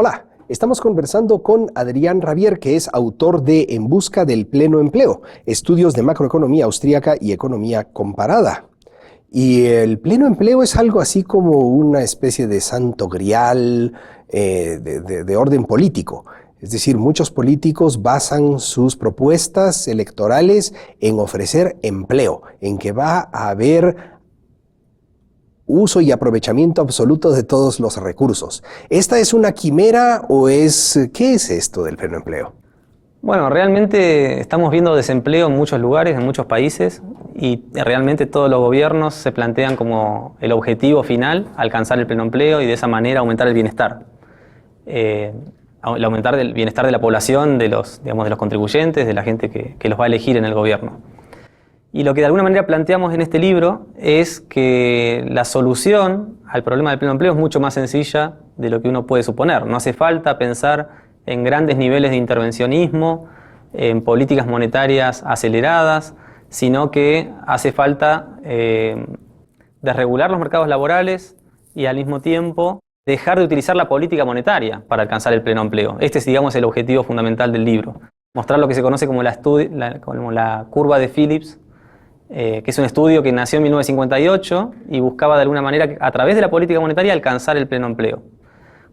Hola, estamos conversando con Adrián Rabier, que es autor de En busca del pleno empleo, estudios de macroeconomía austríaca y economía comparada. Y el pleno empleo es algo así como una especie de santo grial de orden político. Es decir, muchos políticos basan sus propuestas electorales en ofrecer empleo, en que va a haber uso y aprovechamiento absoluto de todos los recursos. ¿Esta es una quimera o qué es esto del pleno empleo? Bueno, realmente estamos viendo desempleo en muchos lugares, en muchos países, y realmente todos los gobiernos se plantean como el objetivo final alcanzar el pleno empleo y de esa manera aumentar el bienestar. Aumentar el bienestar de la población, de los contribuyentes, de la gente que los va a elegir en el gobierno. Y lo que de alguna manera planteamos en este libro es que la solución al problema del pleno empleo es mucho más sencilla de lo que uno puede suponer. No hace falta pensar en grandes niveles de intervencionismo, en políticas monetarias aceleradas, sino que hace falta desregular los mercados laborales y al mismo tiempo dejar de utilizar la política monetaria para alcanzar el pleno empleo. Este es, digamos, el objetivo fundamental del libro. Mostrar lo que se conoce como la curva de Phillips, que es un estudio que nació en 1958 y buscaba de alguna manera, a través de la política monetaria, alcanzar el pleno empleo.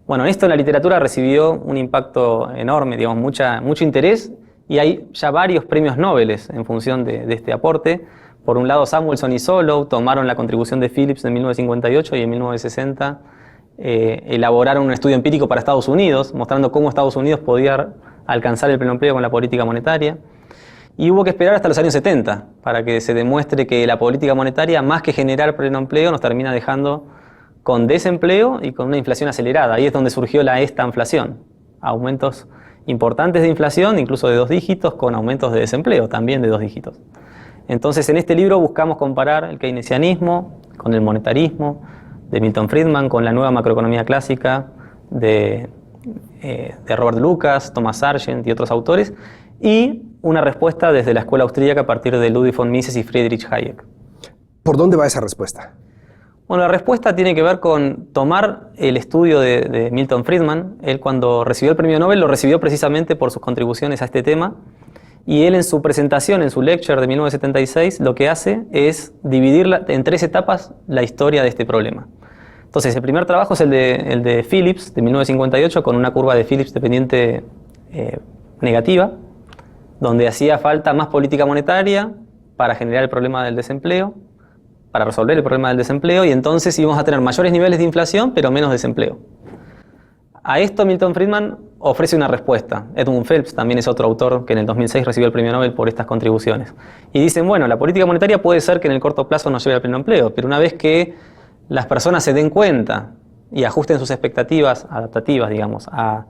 Bueno, esto en la literatura recibió un impacto enorme, digamos, mucho interés, y hay ya varios premios Nobel en función de este aporte. Por un lado, Samuelson y Solow tomaron la contribución de Phillips en 1958 y en 1960 elaboraron un estudio empírico para Estados Unidos, mostrando cómo Estados Unidos podía alcanzar el pleno empleo con la política monetaria. Y hubo que esperar hasta los años 70 para que se demuestre que la política monetaria, más que generar pleno empleo, nos termina dejando con desempleo y con una inflación acelerada. Ahí es donde surgió la estanflación. Aumentos importantes de inflación, incluso de 2 dígitos, con aumentos de desempleo, también de 2 dígitos. Entonces, en este libro buscamos comparar el keynesianismo con el monetarismo de Milton Friedman, con la nueva macroeconomía clásica de Robert Lucas, Thomas Sargent y otros autores, y una respuesta desde la escuela austríaca a partir de Ludwig von Mises y Friedrich Hayek. ¿Por dónde va esa respuesta? Bueno, la respuesta tiene que ver con tomar el estudio de Milton Friedman. Él, cuando recibió el premio Nobel, lo recibió precisamente por sus contribuciones a este tema, y él en su presentación, en su lecture de 1976, lo que hace es dividir en 3 etapas la historia de este problema. Entonces, el primer trabajo es el de Phillips, de 1958, con una curva de Phillips dependiente negativa, donde hacía falta más política monetaria para generar el problema del desempleo, para resolver el problema del desempleo, y entonces íbamos a tener mayores niveles de inflación, pero menos desempleo. A esto Milton Friedman ofrece una respuesta. Edmund Phelps también es otro autor que en el 2006 recibió el premio Nobel por estas contribuciones. Y dicen, bueno, la política monetaria puede ser que en el corto plazo nos lleve al pleno empleo, pero una vez que las personas se den cuenta y ajusten sus expectativas adaptativas, digamos, a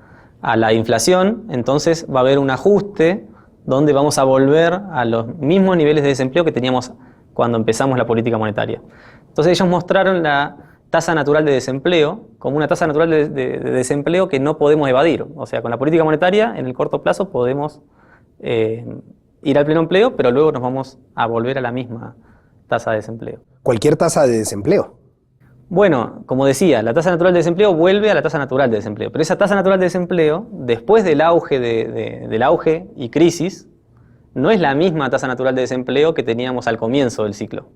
la inflación, entonces va a haber un ajuste donde vamos a volver a los mismos niveles de desempleo que teníamos cuando empezamos la política monetaria. Entonces ellos mostraron la tasa natural de desempleo como una tasa natural de desempleo que no podemos evadir. O sea, con la política monetaria en el corto plazo podemos ir al pleno empleo, pero luego nos vamos a volver a la misma tasa de desempleo. ¿Cualquier tasa de desempleo? Bueno, como decía, la tasa natural de desempleo vuelve a la tasa natural de desempleo, pero esa tasa natural de desempleo, después del auge y crisis, no es la misma tasa natural de desempleo que teníamos al comienzo del ciclo.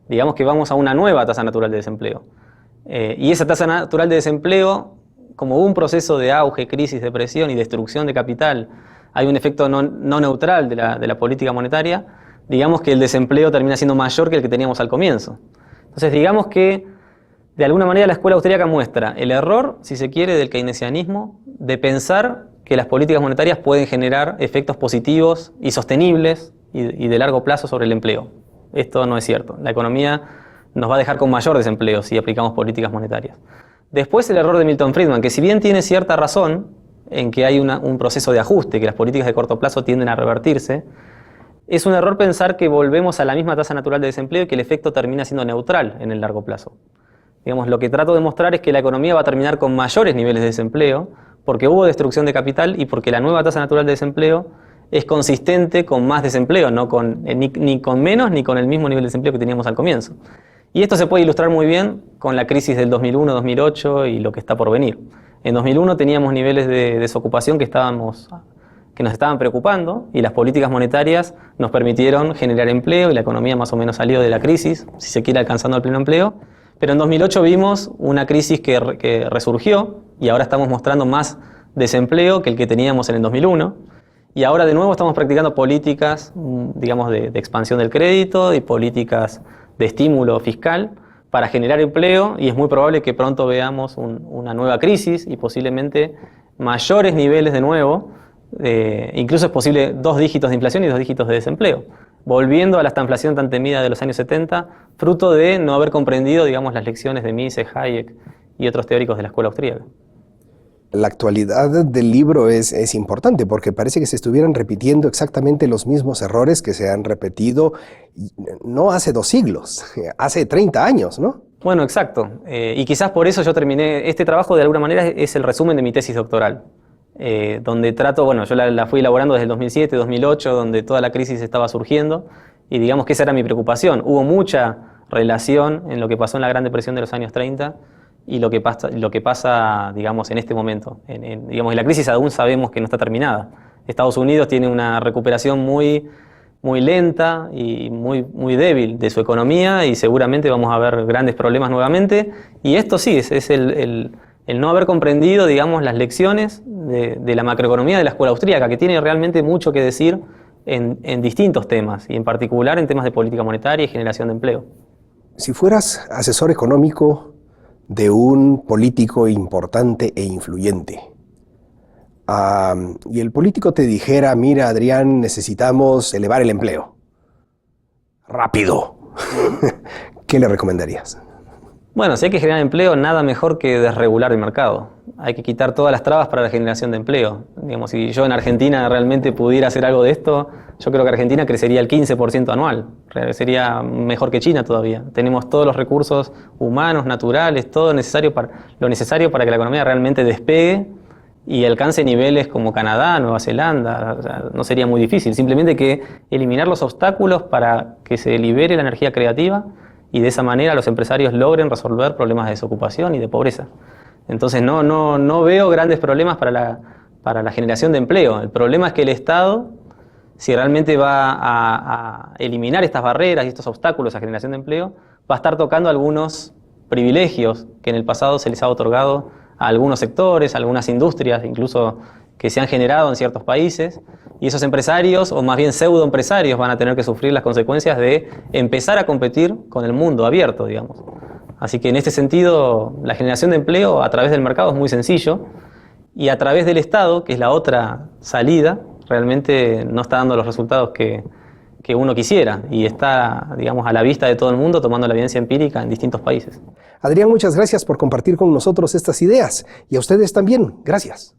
Digamos que vamos a una nueva tasa natural de desempleo. Y esa tasa natural de desempleo, como hubo un proceso de auge, crisis, depresión y destrucción de capital, hay un efecto no neutral de la política monetaria, digamos que el desempleo termina siendo mayor que el que teníamos al comienzo. Entonces, digamos que de alguna manera la escuela austríaca muestra el error, si se quiere, del keynesianismo, de pensar que las políticas monetarias pueden generar efectos positivos y sostenibles y de largo plazo sobre el empleo. Esto no es cierto. La economía nos va a dejar con mayor desempleo si aplicamos políticas monetarias. Después, el error de Milton Friedman, que si bien tiene cierta razón en que hay un proceso de ajuste, que las políticas de corto plazo tienden a revertirse, es un error pensar que volvemos a la misma tasa natural de desempleo y que el efecto termina siendo neutral en el largo plazo. Digamos, lo que trato de mostrar es que la economía va a terminar con mayores niveles de desempleo porque hubo destrucción de capital y porque la nueva tasa natural de desempleo es consistente con más desempleo, no ni con menos ni con el mismo nivel de desempleo que teníamos al comienzo. Y esto se puede ilustrar muy bien con la crisis del 2001-2008 y lo que está por venir. En 2001 teníamos niveles de desocupación que nos estaban preocupando y las políticas monetarias nos permitieron generar empleo y la economía más o menos salió de la crisis, si se quiere alcanzando el pleno empleo. Pero en 2008 vimos una crisis que resurgió y ahora estamos mostrando más desempleo que el que teníamos en el 2001. Y ahora de nuevo estamos practicando políticas, digamos, de expansión del crédito y políticas de estímulo fiscal para generar empleo, y es muy probable que pronto veamos una nueva crisis y posiblemente mayores niveles de nuevo. Incluso es posible 2 dígitos de inflación y 2 dígitos de desempleo, volviendo a la estanflación tan temida de los años 70, fruto de no haber comprendido, digamos, las lecciones de Mises, Hayek y otros teóricos de la escuela austríaca. La actualidad del libro es importante porque parece que se estuvieran repitiendo exactamente los mismos errores que se han repetido no hace 2 siglos, hace 30 años, ¿no? Bueno, exacto. Y quizás por eso yo terminé, este trabajo de alguna manera es el resumen de mi tesis doctoral, donde trato, bueno, yo la fui elaborando desde el 2007, 2008, donde toda la crisis estaba surgiendo, y digamos que esa era mi preocupación. Hubo mucha relación en lo que pasó en la Gran Depresión de los años 30 y lo que pasa, digamos, en este momento. Digamos, y la crisis aún sabemos que no está terminada. Estados Unidos tiene una recuperación muy lenta y muy débil de su economía, y seguramente vamos a ver grandes problemas nuevamente. Y esto sí, es el no haber comprendido, digamos, las lecciones de la macroeconomía de la escuela austríaca, que tiene realmente mucho que decir en distintos temas, y en particular en temas de política monetaria y generación de empleo. Si fueras asesor económico de un político importante e influyente, y el político te dijera: mira, Adrián, necesitamos elevar el empleo rápido, ¿qué le recomendarías? Bueno, si hay que generar empleo, nada mejor que desregular el mercado. Hay que quitar todas las trabas para la generación de empleo. Digamos, si yo en Argentina realmente pudiera hacer algo de esto, yo creo que Argentina crecería el 15% anual. Sería mejor que China todavía. Tenemos todos los recursos humanos, naturales, todo lo necesario para que la economía realmente despegue y alcance niveles como Canadá, Nueva Zelanda. O sea, no sería muy difícil. Simplemente hay que eliminar los obstáculos para que se libere la energía creativa, y de esa manera los empresarios logren resolver problemas de desocupación y de pobreza. Entonces no veo grandes problemas para la generación de empleo. El problema es que el Estado, si realmente va a eliminar estas barreras y estos obstáculos a generación de empleo, va a estar tocando algunos privilegios que en el pasado se les ha otorgado a algunos sectores, a algunas industrias, incluso que se han generado en ciertos países, y esos empresarios, o más bien pseudoempresarios, van a tener que sufrir las consecuencias de empezar a competir con el mundo abierto, digamos. Así que en este sentido, la generación de empleo a través del mercado es muy sencillo, y a través del Estado, que es la otra salida, realmente no está dando los resultados que uno quisiera, y está, digamos, a la vista de todo el mundo, tomando la evidencia empírica en distintos países. Adrián, muchas gracias por compartir con nosotros estas ideas, y a ustedes también, gracias.